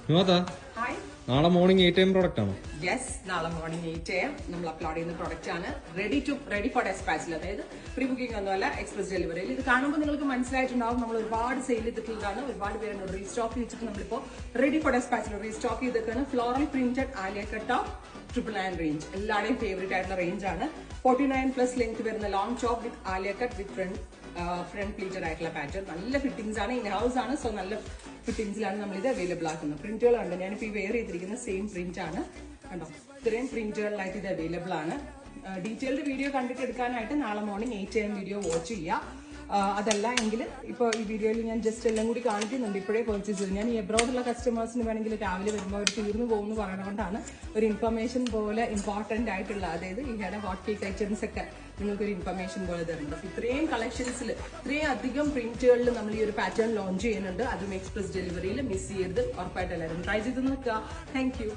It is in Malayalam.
Hi. നാളെ മോർണിംഗ് 8 AM പ്രോഡക്റ്റ് ആണോ? യെസ്, നാളെ മോർണിംഗ് 8 AM നമ്മൾ അപ്ലോഡ് ചെയ്യുന്ന പ്രോഡക്റ്റ് ആണ്. റെഡി ഫോർ ഡെസ്പാച്ചിൽ, അതായത് പ്രീ ബുക്കിംഗ് ഒന്നുമല്ല, എക്സ്പ്രസ് ഡെലിവറിയിൽ. ഇത് കാണുമ്പോൾ നിങ്ങൾക്ക് മനസ്സിലായിട്ടുണ്ടാവും നമ്മൾ ഒരുപാട് സെയിൽ ചെയ്തിട്ടുള്ളതാണ്. ഒരുപാട് പേര് റീസ്റ്റോക്ക് ചെയ്തിട്ട് നമ്മളിപ്പോൾ റെഡി ഫോർ ഡെസ്പാച്ചിൽ റീസ്റ്റോക്ക് ചെയ്തിട്ടാണ്. Floral printed Alia cut top 999 range, എല്ലാവരുടെയും ഫേവറേറ്റ് ആയിട്ടുള്ള റേഞ്ച് ആണ്. 49+ ലെങ്ത് വരുന്ന long top with Alia cut with front pleated ആയിട്ടുള്ള പാറ്റേൺ. നല്ല ഫിറ്റിംഗ്സ് ആണ്, ഇൻ ഹൗസ് ആണ്. സോ നല്ല ഫിറ്റിംഗ്സിലാണ് നമ്മൾ ഇത് അവൈലബിൾ ആക്കുന്നത്. പ്രിന്റുകൾ ഉണ്ട്, ഞാനിപ്പോൾ ഈ വെയർ ചെയ്തിരിക്കുന്ന സെയിം പ്രിന്റ് ആണ് കണ്ടോ. ഇത്രയും പ്രിന്റുകളിലായിട്ട് ഇത് അവൈലബിൾ ആണ്. ഡീറ്റെയിൽഡ് വീഡിയോ കണ്ടിട്ട് എടുക്കാനായിട്ട് നാളെ മോർണിംഗ് 8 AM വീഡിയോ വാച്ച് ചെയ്യുക. അതല്ല എങ്കിൽ ഇപ്പോൾ ഈ വീഡിയോയിൽ ഞാൻ ജസ്റ്റ് എല്ലാം കൂടി കാണിക്കുന്നുണ്ട്. ഇപ്പോഴേ പർച്ചേസ് ചെയ്തു. ഞാൻ ഈ എബ്രോഡുള്ള കസ്റ്റമേഴ്സിന് വേണമെങ്കിൽ രാവിലെ വരുമ്പോൾ അവർ തീർന്നു പോകുമെന്ന് പറയുന്നതുകൊണ്ടാണ് ഒരു ഇൻഫർമേഷൻ പോലെ ഇമ്പോർട്ടൻ്റ് ആയിട്ടുള്ള, അതായത് ഈ ഹോട്ട് കേക്ക് ഐറ്റംസ് ഒക്കെ നിങ്ങൾക്കൊരു ഇൻഫർമേഷൻ പോലെ തരുന്നുണ്ട്. അപ്പോൾ ഇത്രയും കളക്ഷൻസിൽ ഇത്രയും അധികം പ്രിന്റുകളിൽ നമ്മൾ ഈ ഒരു പാറ്റേൺ ലോഞ്ച് ചെയ്യുന്നുണ്ട്. അതും എക്സ്പ്രസ് ഡെലിവറിയിൽ. മിസ് ചെയ്യരുത്, ഉറപ്പായിട്ട് എല്ലാവരും ട്രൈ ചെയ്ത് നോക്കുക. Thank you.